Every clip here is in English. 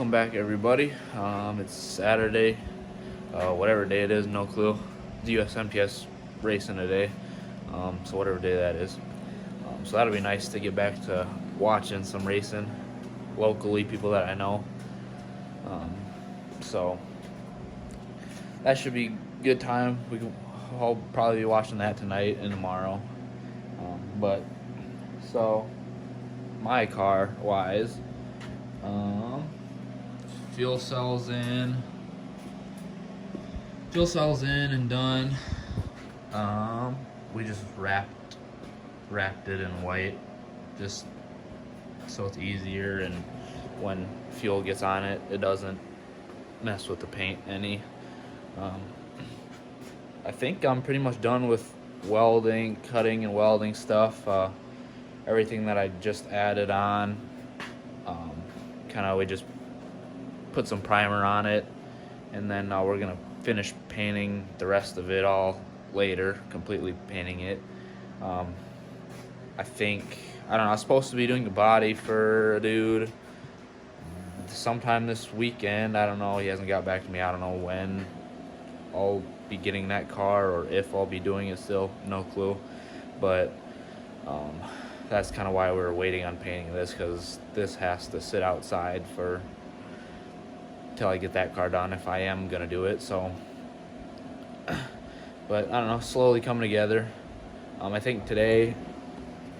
Welcome back, everybody. It's Saturday, whatever day it is, no clue. The USMTS racing today, so whatever day that is. So that'll be nice to get back to watching some racing locally, people that I know. So that should be a good time. I'll probably be watching that tonight and tomorrow. But so my car wise. Fuel cells in and done. We just wrapped it in white, just so it's easier, and when fuel gets on it, it doesn't mess with the paint any. I think I'm pretty much done with welding, cutting and welding stuff. Everything that I just added on, we just put some primer on it, and then we're gonna finish painting the rest of it all later, completely painting it. I don't know, I was supposed to be doing the body for a dude sometime this weekend. I don't know, he hasn't got back to me. I don't know when I'll be getting that car or if I'll be doing it still, no clue. But that's kind of why we're waiting on painting this, because this has to sit outside till I get that car done, if I am gonna do it. So but I don't know, slowly coming together. I think today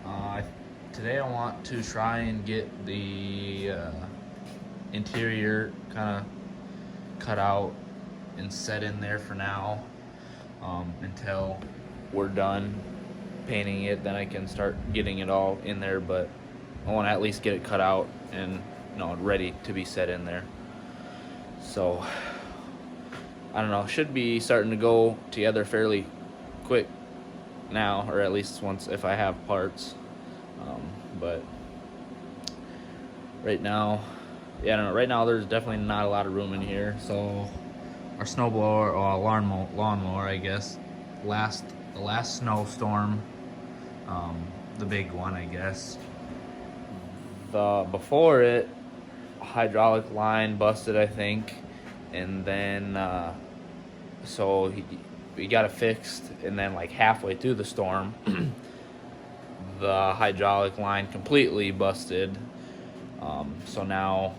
I want to try and get the interior kind of cut out and set in there for now, until we're done painting it. Then I can start getting it all in there, but I want to at least get it cut out and ready to be set in there. So I don't know, should be starting to go together fairly quick now, or at least once, if I have parts. But right now, I don't know, right now there's definitely not a lot of room in here. So our snowblower, or lawnmower, I guess, the last snowstorm, the big one, I guess, before it, hydraulic line busted, I think, and then so we got it fixed, and then like halfway through the storm the hydraulic line completely busted. So now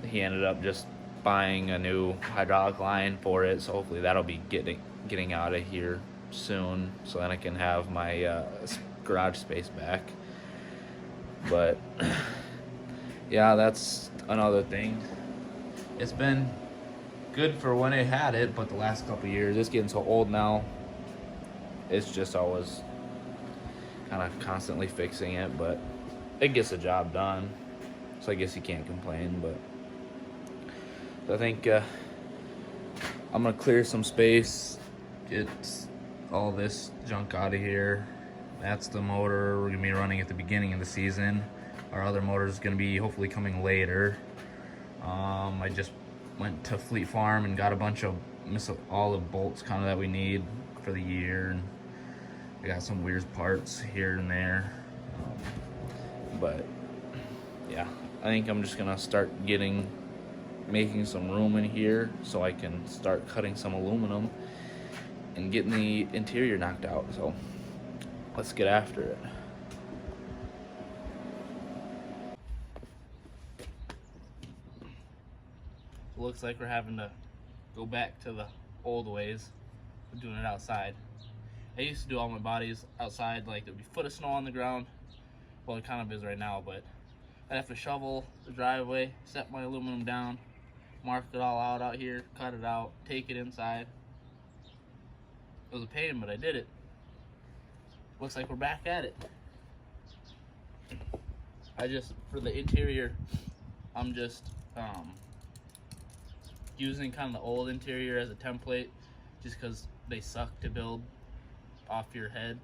he ended up just buying a new hydraulic line for it, so hopefully that'll be getting out of here soon, so then I can have my garage space back. But yeah, that's another thing. It's been good for when it had it, but the last couple years, it's getting so old now, it's just always kind of constantly fixing it, but it gets the job done, so I guess you can't complain. But I think I'm gonna clear some space, get all this junk out of here. That's the motor we're gonna be running at the beginning of the season. Our other motor is gonna be hopefully coming later. I just went to Fleet Farm and got a bunch of all the bolts kind of that we need for the year, and I got some weird parts here and there. But yeah, I think I'm just gonna start making some room in here so I can start cutting some aluminum and getting the interior knocked out. So let's get after it. It looks like we're having to go back to the old ways of doing it outside. I used to do all my bodies outside, like there'd be a foot of snow on the ground. Well, it kind of is right now, but I'd have to shovel the driveway, set my aluminum down, mark it all out here, cut it out, take it inside. It was a pain, but I did it. Looks like we're back at it. For the interior, I'm just using kind of the old interior as a template, just because they suck to build off your head,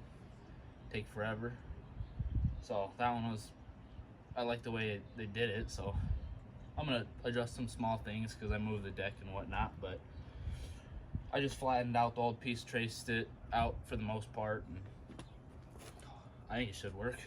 take forever. So that one I like the way they did it, so I'm gonna adjust some small things because I moved the deck and whatnot, but I just flattened out the old piece, traced it out for the most part, and I think it should work.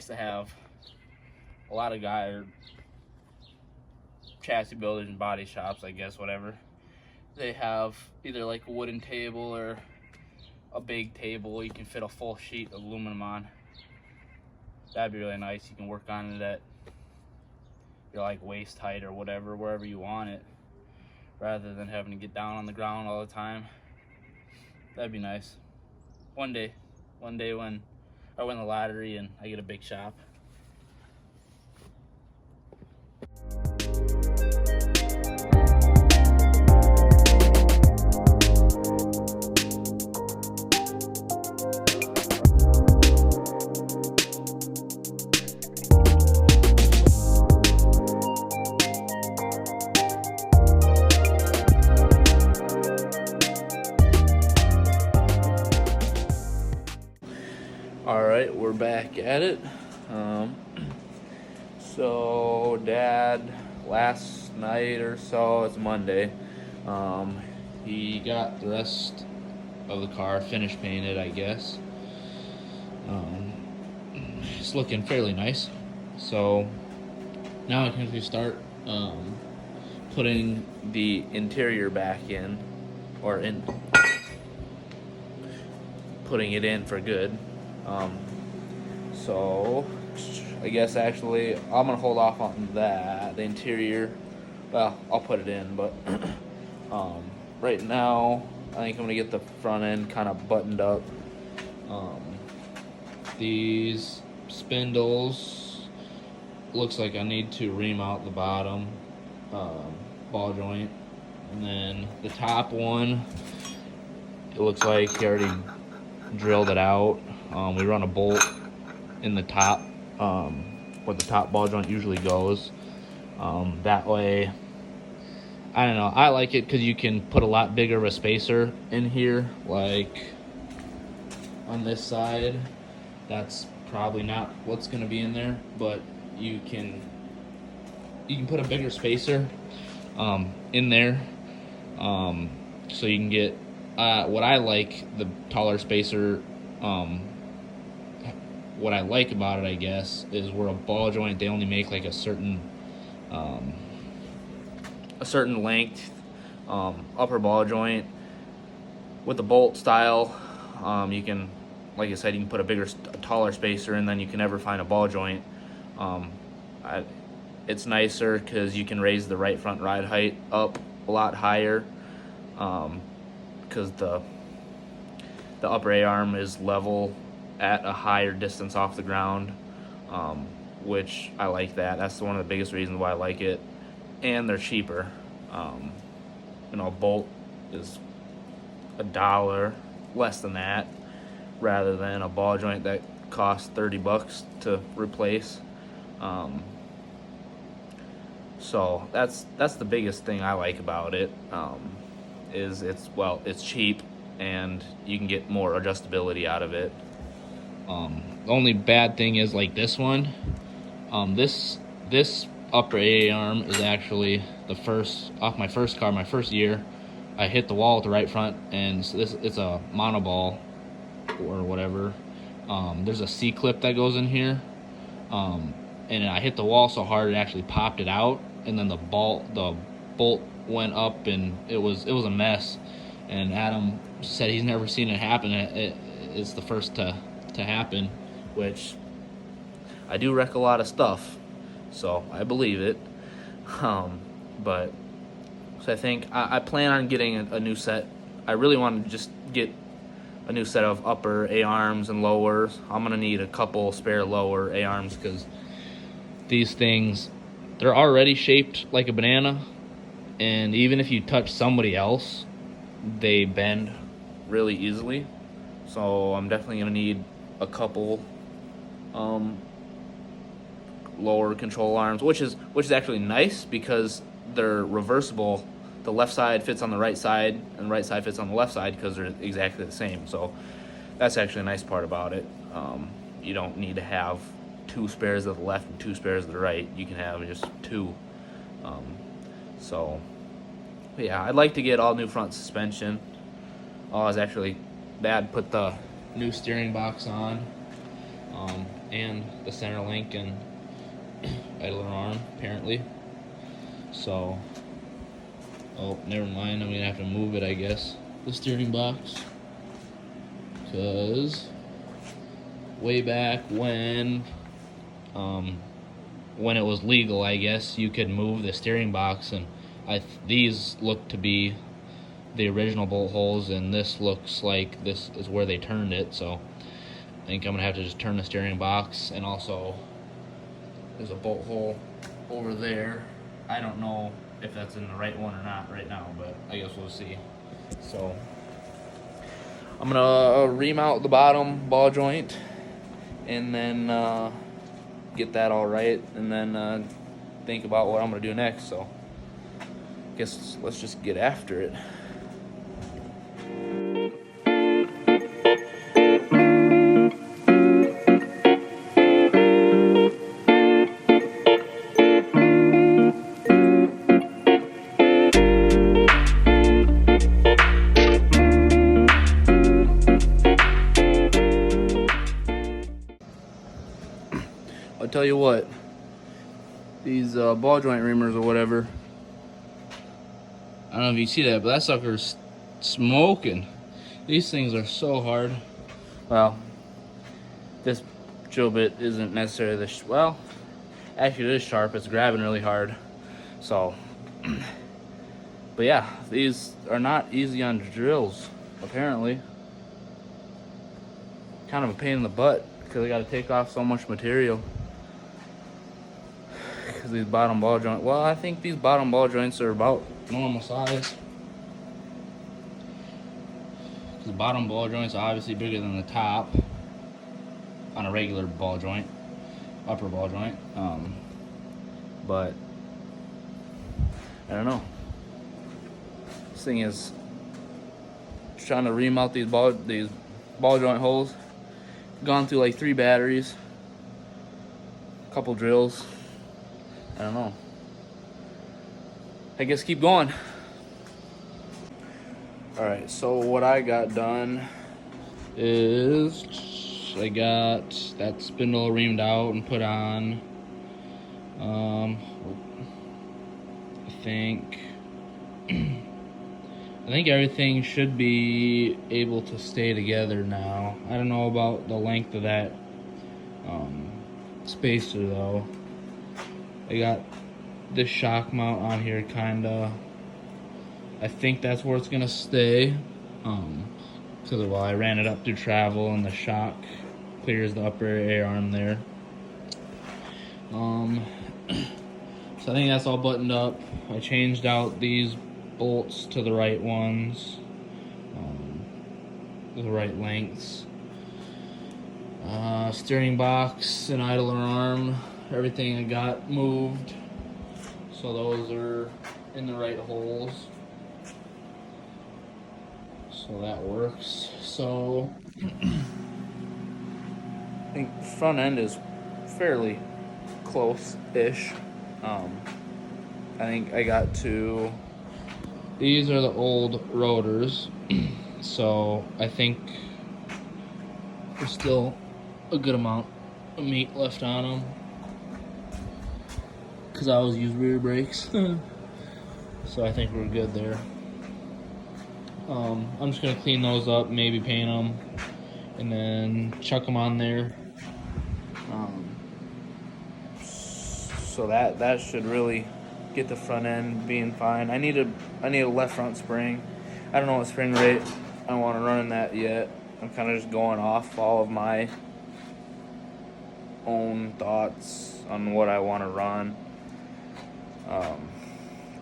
nice to have. A lot of guys are chassis builders and body shops, I guess, whatever. They have either like a wooden table or a big table you can fit a full sheet of aluminum on. That'd be really nice. You can work on it at your like waist height or whatever, wherever you want it, rather than having to get down on the ground all the time. That'd be nice. One day when I win the lottery and I get a big shop. Alright, we're back at it. So Dad, last night or so, it's Monday, he got the rest of the car finish painted, I guess. It's looking fairly nice. So now I can actually start putting the interior back in, or in putting it in for good. So I guess actually I'm gonna hold off on that. The interior, well, I'll put it in, but right now I think I'm gonna get the front end kind of buttoned up. These spindles, looks like I need to ream out the bottom ball joint, and then the top one, it looks like he already drilled it out. We run a bolt in the top where the top ball joint usually goes. That way, I don't know, I like it because you can put a lot bigger of a spacer in here. Like on this side, that's probably not what's going to be in there, but you can put a bigger spacer in there, so you can get what I like, the taller spacer. What I like about it, I guess, is where a ball joint, they only make like a certain length upper ball joint. With the bolt style, you can, like I said, you can put a taller spacer, and then you can never find a ball joint. It's nicer because you can raise the right front ride height up a lot higher, because the upper A-arm is level at a higher distance off the ground, which I like that. That's one of the biggest reasons why I like it. And they're cheaper. A bolt is $1 less than that, rather than a ball joint that costs $30 to replace. So that's the biggest thing I like about it. Is it's cheap and you can get more adjustability out of it. The only bad thing is like this one. This upper A arm is actually the first off my first car, my first year. I hit the wall with the right front, and so it's a monoball or whatever. There's a C clip that goes in here, and I hit the wall so hard it actually popped it out, and then the bolt went up, and it was a mess. And Adam said he's never seen it happen. It's the first to happen, which I do wreck a lot of stuff, so I believe it. But so I think I plan on getting a new set. I really want to just get a new set of upper A-arms and lowers. I'm gonna need a couple spare lower A-arms because these things, they're already shaped like a banana, and even if you touch somebody else, they bend really easily. So I'm definitely gonna need a couple lower control arms, which is actually nice because they're reversible. The left side fits on the right side, and the right side fits on the left side because they're exactly the same. So that's actually a nice part about it. You don't need to have two spares of the left and two spares of the right. You can have just two. So yeah, I'd like to get all new front suspension. Dad put the new steering box on. and the center link and idler arm apparently. So, oh, never mind. I'm gonna have to move it, I guess, the steering box, because way back when it was legal, I guess, you could move the steering box, and these look to be the original bolt holes, and this looks like this is where they turned it. So I think I'm gonna have to just turn the steering box, and also there's a bolt hole over there. I don't know if that's in the right one or not right now, but I guess we'll see. So I'm gonna ream out the bottom ball joint, and then get that all right, and then think about what I'm gonna do next. So I guess let's just get after it. I'll tell you what, these ball joint reamers or whatever, I don't know if you see that, but that sucker's smoking. These things are so hard. Well, this drill bit isn't necessarily well, actually it is sharp, it's grabbing really hard. So, but yeah, these are not easy on drills, apparently. Kind of a pain in the butt, because I gotta take off so much material. Because these bottom ball joints, well, I think these bottom ball joints are about normal size. Because the bottom ball joint's obviously bigger than the top on a regular ball joint, upper ball joint. But I don't know. This thing is trying to ream out these ball joint holes. Gone through like 3 batteries, a couple drills. I don't know. I guess keep going. Alright, so what I got done is I got that spindle reamed out and put on. I think everything should be able to stay together now. I don't know about the length of that spacer though. I got this shock mount on here kinda. I think that's where it's gonna stay. Because I ran it up through travel and the shock clears the upper air arm there. So I think that's all buttoned up. I changed out these bolts to the right ones, the right lengths. Steering box and idler arm, everything I got moved, so those are in the right holes, so that works. So I think front end is fairly close-ish. I think I got to, these are the old rotors, so I think there's still a good amount of meat left on them, because I always use rear brakes. So I think we're good there. I'm just gonna clean those up, maybe paint them, and then chuck them on there. So that should really get the front end being fine. I need a left front spring. I don't know what spring rate I want to run in that yet. I'm kind of just going off all of my own thoughts on what I want to run.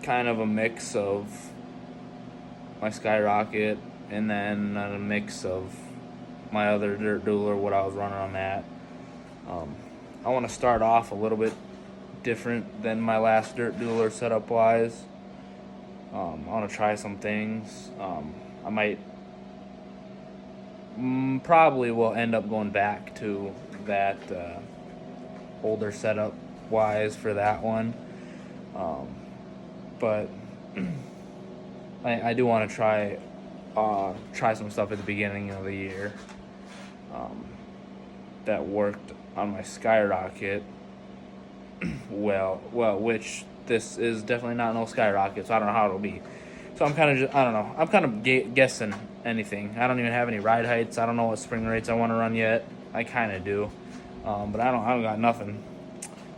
Kind of a mix of my Skyrocket and then a mix of my other dirt dueler, what I was running on that. I want to start off a little bit different than my last dirt dueler setup wise. I want to try some things. I might probably will end up going back to that older setup wise for that one. But I do want to try some stuff at the beginning of the year that worked on my Skyrocket. well, which this is definitely not no Skyrocket, so I don't know how it'll be. So I'm kind of just, I don't know. I'm kind of guessing anything. I don't even have any ride heights. I don't know what spring rates I want to run yet. I kind of do, but I don't got nothing.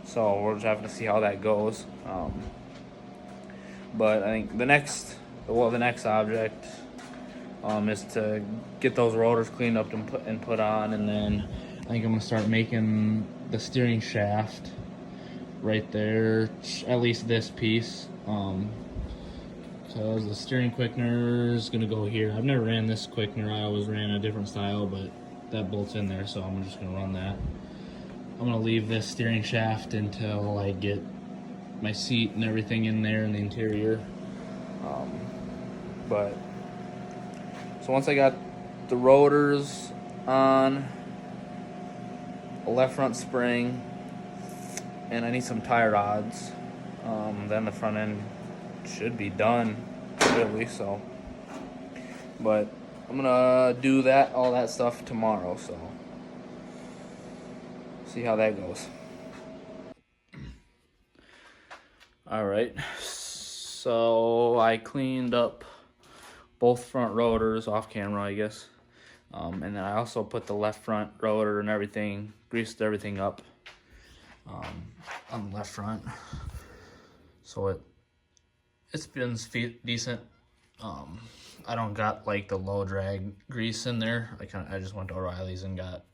So we're just having to see how that goes. But I think the next object is to get those rotors cleaned up and put on, and then I think I'm gonna start making the steering shaft right there, at least this piece. So the steering quickener is gonna go here. I've never ran this quickener. I always ran a different style, but that bolts in there, so I'm just gonna run that. I'm gonna leave this steering shaft until I get my seat and everything in there in the interior. But so once I got the rotors on, a left front spring, and I need some tie rods, then the front end should be done, really. So, but I'm gonna do all that stuff tomorrow. So, see how that goes. All right, so I cleaned up both front rotors off camera, I guess, and then I also put the left front rotor and everything, greased everything up on the left front, so it spins decent. I don't got like the low drag grease in there. I just went to O'Reilly's and got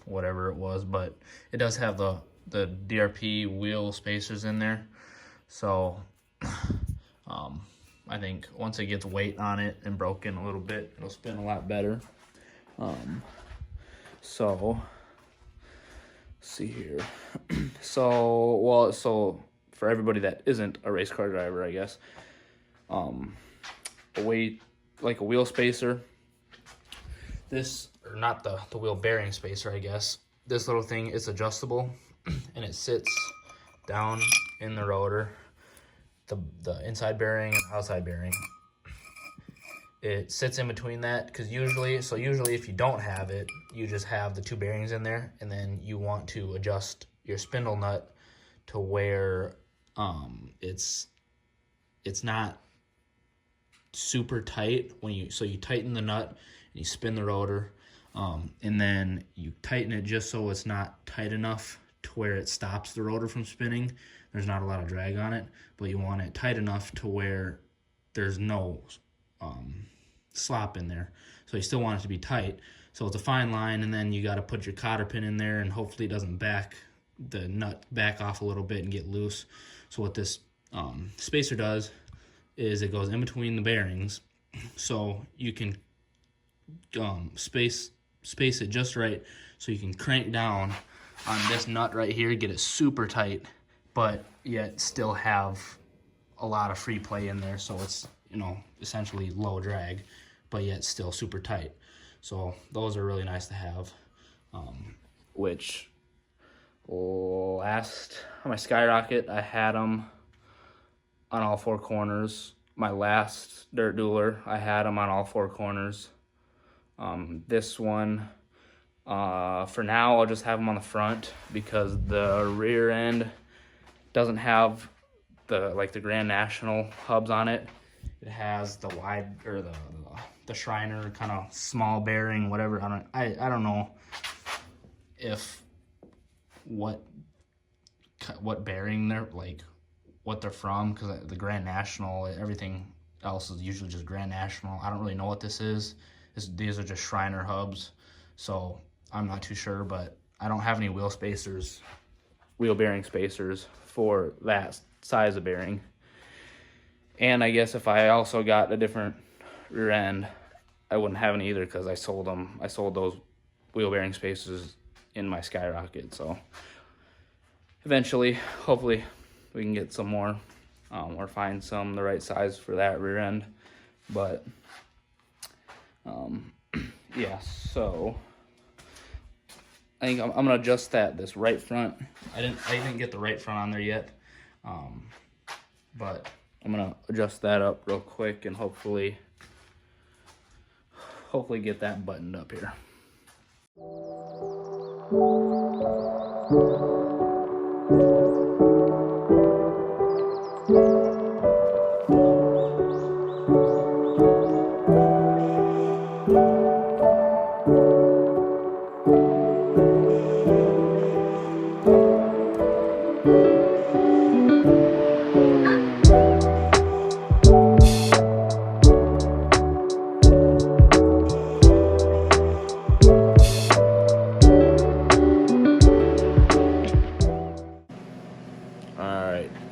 whatever it was, but it does have the DRP wheel spacers in there. So I think once it gets weight on it and broken a little bit, it'll spin a lot better. So let's see here. So for everybody that isn't a race car driver, I guess, a wheel spacer. This, or not the wheel bearing spacer, I guess. This little thing is adjustable, and it sits down in the rotor, the inside bearing and outside bearing. It sits in between that, because usually if you don't have it, you just have the two bearings in there, and then you want to adjust your spindle nut to where it's not super tight so you tighten the nut and you spin the rotor, and then you tighten it just so it's not tight enough to where it stops the rotor from spinning. There's not a lot of drag on it, but you want it tight enough to where there's no slop in there. So you still want it to be tight. So it's a fine line, and then you got to put your cotter pin in there, and hopefully it doesn't the nut back off a little bit and get loose. So what this spacer does is it goes in between the bearings, so you can space it just right, so you can crank down on this nut right here, get it super tight, but yet still have a lot of free play in there, so it's, essentially low drag, but yet still super tight. So those are really nice to have, which last on my Skyrocket, I had them on all four corners. My last dirt dueler, I had them on all four corners. This one, for now, I'll just have them on the front, because the rear end doesn't have the Grand National hubs on it. It has the wide, or the Shriner kind of small bearing, whatever. I don't know if what bearing they're what they're from, because the Grand National, everything else is usually just Grand National. I don't really know what this is. These are just Shriner hubs, so I'm not too sure, but I don't have any wheel bearing spacers for that size of bearing. And I guess if I also got a different rear end, I wouldn't have any either, because I sold them. I sold those wheel bearing spacers in my Skyrocket. So eventually, hopefully, we can get some more, or find some the right size for that rear end. But yeah, so I think I'm gonna adjust this right front. I didn't get the right front on there yet, but I'm gonna adjust that up real quick and hopefully get that buttoned up here. Alright,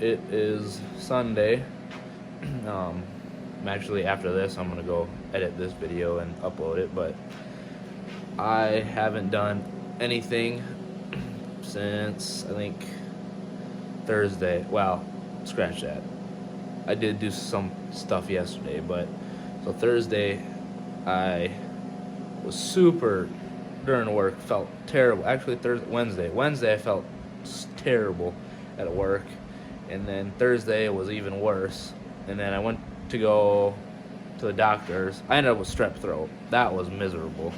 it is Sunday. Actually, after this, I'm gonna go edit this video and upload it, but I haven't done anything since, I think, Thursday. Well, scratch that. I did do some stuff yesterday, but so Thursday, I was super during work, felt terrible. Actually, Wednesday I felt terrible at work, and then Thursday was even worse. And then I went to go to the doctor's. I ended up with strep throat. That was miserable.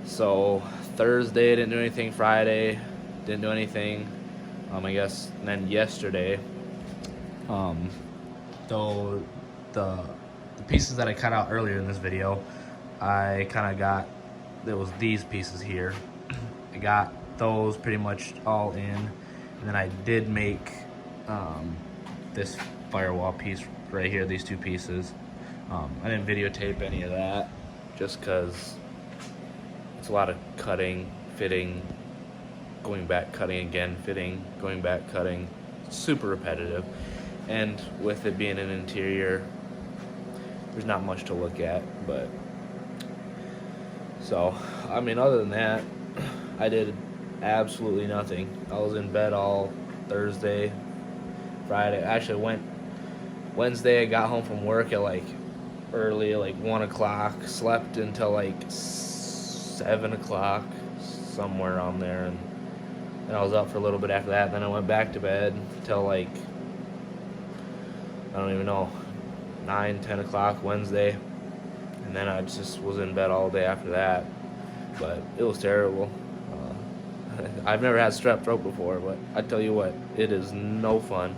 So Thursday didn't do anything. Friday didn't do anything. I guess. And then yesterday, though the pieces that I cut out earlier in this video, I kind of got, there was these pieces here. I got those pretty much all in, and then I did make this firewall piece right here, these two pieces. I didn't videotape any of that just because it's a lot of cutting, fitting, going back, cutting again, fitting, going back, cutting. It's super repetitive, and with it being an interior, there's not much to look at. But so, I mean, other than that, I did absolutely nothing. I was in bed all Thursday, Friday. Actually, Wednesday, I got home from work at like early, like 1 o'clock, slept until like 7 o'clock, somewhere around there, and I was up for a little bit after that. Then I went back to bed till like, I don't even know, 9, 10 o'clock Wednesday, and then I just was in bed all day after that. But it was terrible. I've never had strep throat before, but I tell you what, it is no fun.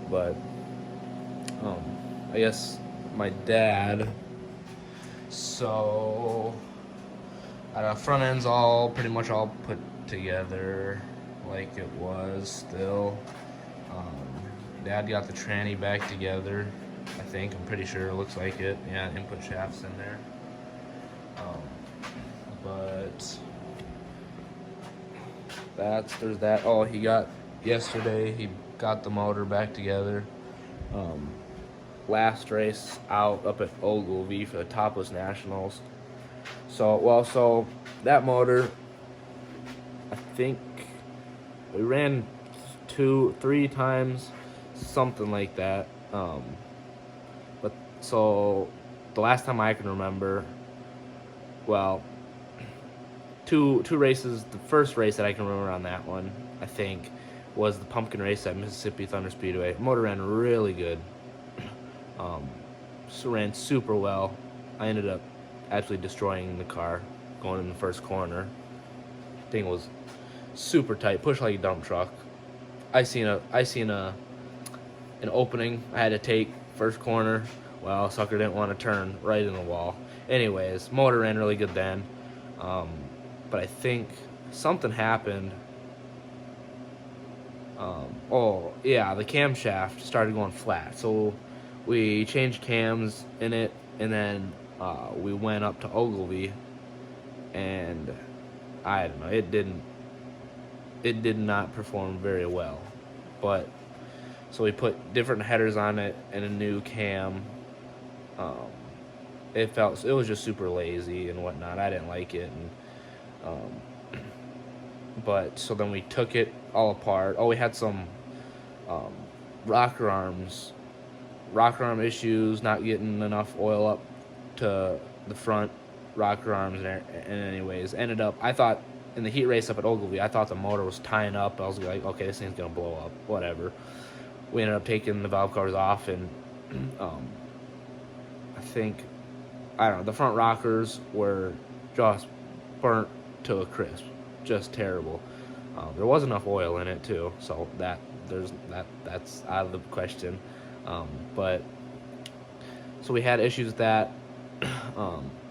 But I guess my dad, so front end's all pretty much all put together like it was still. Dad got the tranny back together, I think. I'm pretty sure it looks like it. Yeah, input shafts in there. But there's that. Oh, yesterday he got the motor back together. Last race out up at Ogilvy for the Topless Nationals. So that motor, I think we ran 2-3 times, something like that. But so the last time I can remember, well, two races. The first race that I can remember on that one, I think, was the pumpkin race at Mississippi Thunder Speedway. Motor ran really good. So ran super well. I ended up actually destroying the car going in the first corner. Thing was super tight, pushed like a dump truck. I seen an opening I had to take first corner. Well, sucker didn't want to turn right in the wall. Anyways, motor ran really good then. But I think something happened. Oh yeah, the camshaft started going flat. So we changed cams in it, and then we went up to Ogilvy, and I don't know, it did not perform very well. But so we put different headers on it and a new cam. It was just super lazy and whatnot. I didn't like it, and but so then we took it all apart. Oh, we had some rocker arm issues, not getting enough oil up to the front rocker arms, and anyways, ended up, I thought in the heat race up at Ogilvy, I thought the motor was tying up. I was like, okay, this thing's gonna blow up, whatever. We ended up taking the valve covers off, and I think, I don't know, the front rockers were just burnt to a crisp, just terrible. There was enough oil in it too, so that's out of the question. But so we had issues with that.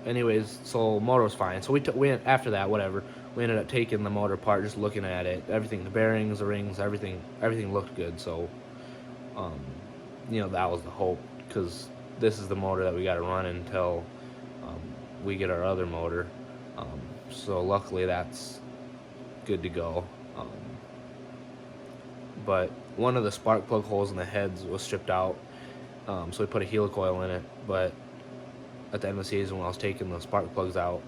Anyways, so motor was fine. So we after that, whatever. We ended up taking the motor apart, just looking at it, everything, the bearings, the rings, everything looked good. So, that was the hope, because this is the motor that we got to run until we get our other motor. So luckily that's good to go. But one of the spark plug holes in the heads was stripped out, so we put a helicoil in it. But at the end of the season, when I was taking the spark plugs out,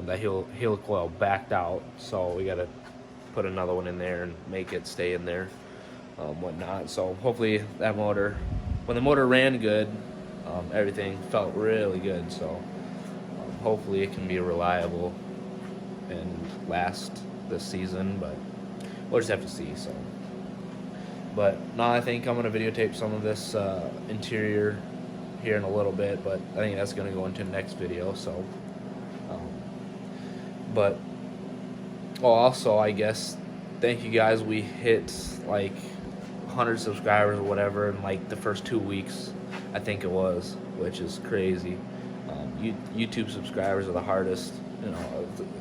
that helicoil backed out, so we got to put another one in there and make it stay in there, whatnot. So hopefully that motor, when the motor ran good, everything felt really good. So hopefully it can be reliable and last this season, but we'll just have to see. So, but now I think I'm gonna videotape some of this interior here in a little bit, but I think that's gonna go into the next video. So, but also, I guess, thank you guys. We hit like 100 subscribers or whatever in like the first 2 weeks, I think it was, which is crazy. YouTube subscribers are the hardest.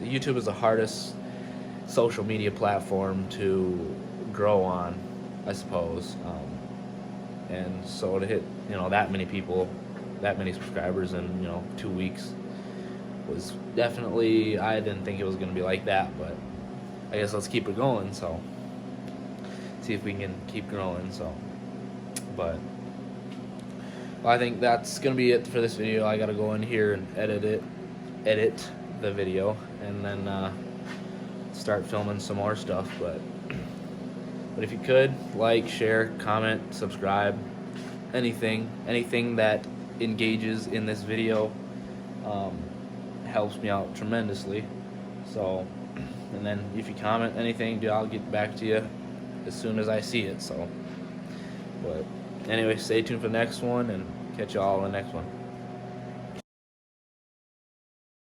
YouTube is the hardest social media platform to grow on, I suppose. And so to hit that many people, that many subscribers in 2 weeks was definitely, I didn't think it was going to be like that, but I guess let's keep it going. So see if we can keep growing. So, but I think that's gonna be it for this video. I gotta go in here and edit the video, and then start filming some more stuff. But if you could like, share, comment, subscribe, anything that engages in this video helps me out tremendously. So, and then if you comment anything, dude, I'll get back to you as soon as I see it. So, but anyway, stay tuned for the next one, and catch you all in the next one.